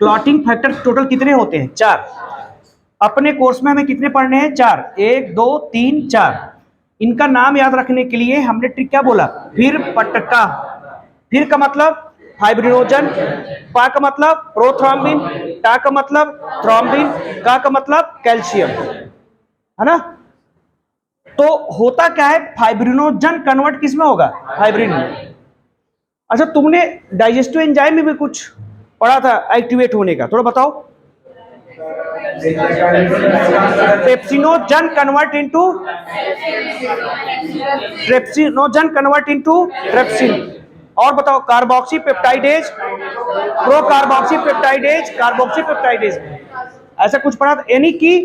Clotting factor total कितने होते हैं? 4। अपने कोर्स में हमें कितने पढ़ने हैं? 4। 1 2 3 4। इनका नाम याद रखने के लिए हमने ट्रिक क्या बोला? फिर पटका। फिर का मतलब फाइब्रिनोजन, पा का मतलब प्रोथ्रोम्बिन, टा का मतलब थ्रोम्बिन, का मतलब कैल्शियम, है ना? तो होता क्या है, फाइब्रिनोजन कन्वर्ट किस में होगा? फाइब्रिन में। अच्छा, तुमने डाइजेस्टिव एंजाइम में भी कुछ पढ़ा था एक्टिवेट होने का, थोड़ा बताओ। Trypsinogen convert into trypsin. और बताओ, carboxy peptidase, pro carboxy peptidase, carboxy peptidase, ऐसा कुछ पढ़ा था? यानी कि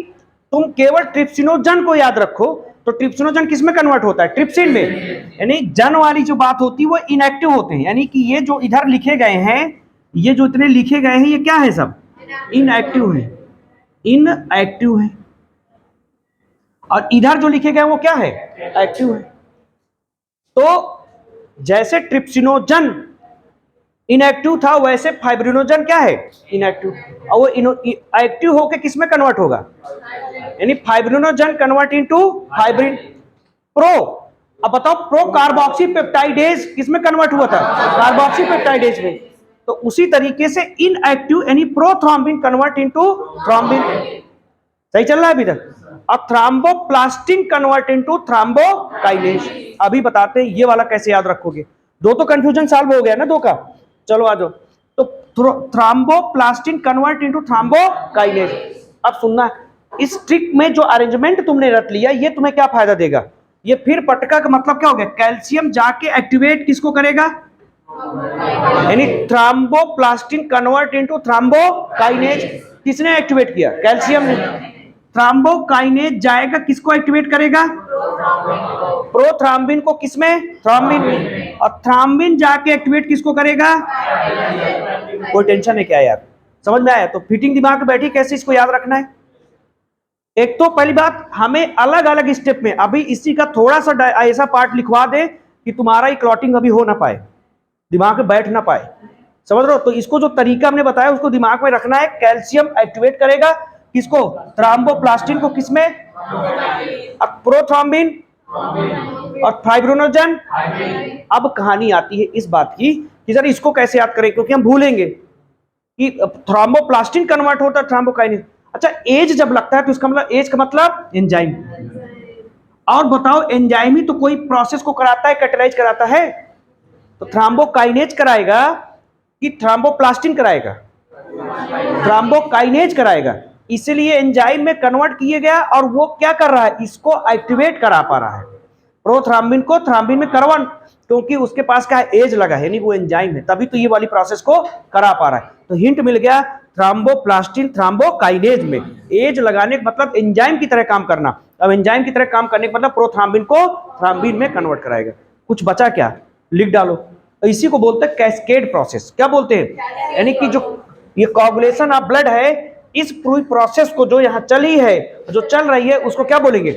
तुम केवल ट्रिप्सिनोजन को याद रखो, तो ट्रिप्सिनोजन किस में कन्वर्ट होता है? ट्रिप्सिन में। यानी जन वाली जो बात होती है वो इनएक्टिव होते हैं, यानी कि ये जो इधर लिखे गए हैं, ये जो इतने लिखे गए हैं, ये क्या है? सब इनएक्टिव है, इनएक्टिव है। और इधर जो लिखे गए वो क्या है? एक्टिव है। तो जैसे ट्रिप्सिनोजन इनएक्टिव था, वैसे फाइब्रिनोजन क्या है? इनएक्टिव। और वो एक्टिव होके किस में कन्वर्ट होगा? यानी fibrinogen convert into fibrin. Pro, अब बताओ, प्रो कार्बोक्सी पेप्टाइडेज किस में कन्वर्ट हुआ था? कार्बोक्सी पेप्टाइडेज में। तो उसी तरीके से इनएक्टिव यानी प्रोथ्रोम्बिन कन्वर्ट इनटू थ्रोम्बिन। सही चल रहा है अभी तक? अब थ्रोम्बोप्लास्टिन कन्वर्ट इनटू थ्रोम्बोकाइनेज। अभी बताते हैं ये वाला कैसे याद रखोगे। दो तो कंफ्यूजन सॉल्व हो गया ना, दो का। चलो आ जाओ। तो थ्रोम्बोप्लास्टिन कन्वर्ट इनटू थ्रोम्बोकाइनेज। अब सुनना, इस ट्रिक में जो अरेंजमेंट तुमने रट लिया, ये तुम्हें क्या फायदा देगा? ये फिर पटका का मतलब क्या हो गया? कैल्शियम जाके एक्टिवेट किसको करेगा? यानी थ्रोम्बोप्लास्टिन कन्वर्ट इनटू थ्रोम्बोकाइनेज। किसने एक्टिवेट किया? कैल्शियम ने। थ्रोम्बोकाइनेज जाएगा किसको एक्टिवेट करेगा? प्रोथ्रोम्बिन को। किसमें? थ्रोम्बिन में। और थ्रोम्बिन जाके एक्टिवेट किसको करेगा? कोई टेंशन है क्या यार? समझ में आया? तो फिटिंग दिमाग में बैठी, कैसे इसको याद रखना है। एक तो पहली बात, हमें अलग अलग स्टेप में अभी इसी का थोड़ा सा ऐसा पार्ट लिखवा दे कि तुम्हारा ये क्लॉटिंग अभी हो ना पाए, दिमाग में बैठ ना पाए। समझ रहे हो? तो इसको जो तरीका हमने बताया उसको दिमाग में रखना है। कैल्शियम एक्टिवेट करेगा किसको? थ्रोम्बोप्लास्टिन को। किसमें? अब प्रोथ्रोम्बिन और फाइब्रिनोजन। अब कहानी आती है इस बात की कि सर इसको कैसे याद करें, क्योंकि हम भूलेंगे कि थ्रोम्बोप्लास्टिन कन्वर्ट होता है थ्रोम्बोकाइनेज। अच्छा, एज जब लगता है तो इसका मतलब, एज का मतलब एंजाइम। और बताओ, एंजाइम ही तो कोई प्रोसेस को कराता है, कैटलाइज कराता है। तो थ्रोम्बोकाइनेज कराएगा कि थ्रोम्बोप्लास्टिन कराएगा? थ्रोम्बोकाइनेज कराएगा। इसलिए एंजाइम में कन्वर्ट किया गया और वो क्या कर रहा है? इसको एक्टिवेट करा पा रहा है। प्रोथ्रोम्बिन को थ्रोम्बिन में करवा, क्योंकि उसके पास क्या है? एज लगा है, यानी वो एंजाइम है, तभी तो ये वाली प्रोसेस को करा पा रहा है। तो हिंट मिल गया, थ्रोम्बोप्लास्टिन थ्रोम्बोकाइनेज में एज लगाने का मतलब एंजाइम की तरह काम करना। अब एंजाइम की तरह काम करने का मतलब प्रोथ्रोम्बिन को थ्रोम्बिन में कन्वर्ट कराएगा। कुछ बचा क्या? लिख डालो। तो इसी को बोलते हैं कैस्केड प्रोसेस। क्या बोलते हैं? यानी कि जो ये कोगुलेशन ऑफ ब्लड है, इस पूरी प्रोसेस को जो यहाँ चली है, जो चल रही है, उसको क्या बोलेंगे?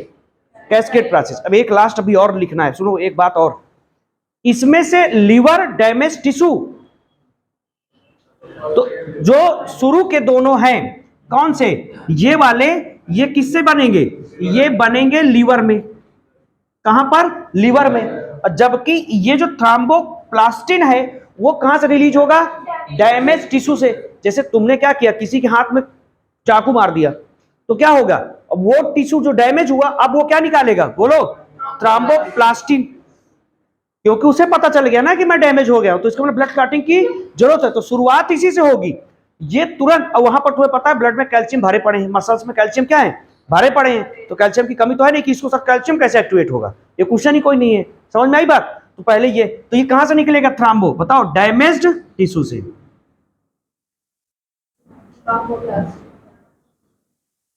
Cascade process. अब एक लास्ट अभी और लिखना है, सुनो एक बात और। इसमें से लिवर डैमेज टिश्यू, तो जो शुरू के दोनों हैं कौन से? ये वाले, ये किससे बनेंगे? ये बनेंगे लीवर में। कहां पर? लीवर में। और जबकि ये जो थ्रोम्बोप्लास्टिन है वो कहां से रिलीज होगा? डैमेज टिश्यू से। जैसे तुमने क्या किया, किसी के हाथ में चाकू मार दिया, तो क्या होगा? अब वो टिश्यू जो डैमेज हुआ, अब वो क्या निकालेगा? बोलो, थ्रोम्बोप्लास्टिन। क्योंकि उसे पता चल गया ना कि मैं डैमेज हो गया हूं, तो इसको ब्लड क्लॉटिंग की जरूरत है। तो शुरुआत इसी से होगी। ये तुरंत, वहां पर तुम्हें पता है ब्लड में कैल्शियम भरे पड़े हैं, मसल्स में कैल्शियम क्या है? भरे पड़े हैं। तो कैल्शियम की कमी तो है नहीं कि इसको सर कैल्शियम कैसे एक्टिवेट होगा, ये क्वेश्चन ही कोई नहीं है। समझ में आई बात? तो पहले ये, तो ये कहां से निकलेगा थ्रोम्बो? बताओ, डैमेज्ड टिश्यू से।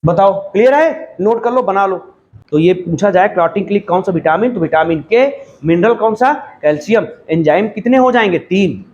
बताओ, क्लियर है? नोट कर लो, बना लो। तो ये पूछा जाए क्लॉटिंग के लिए कौन सा विटामिन, तो विटामिन के। मिनरल कौन सा? कैल्शियम। एंजाइम कितने हो जाएंगे? 3।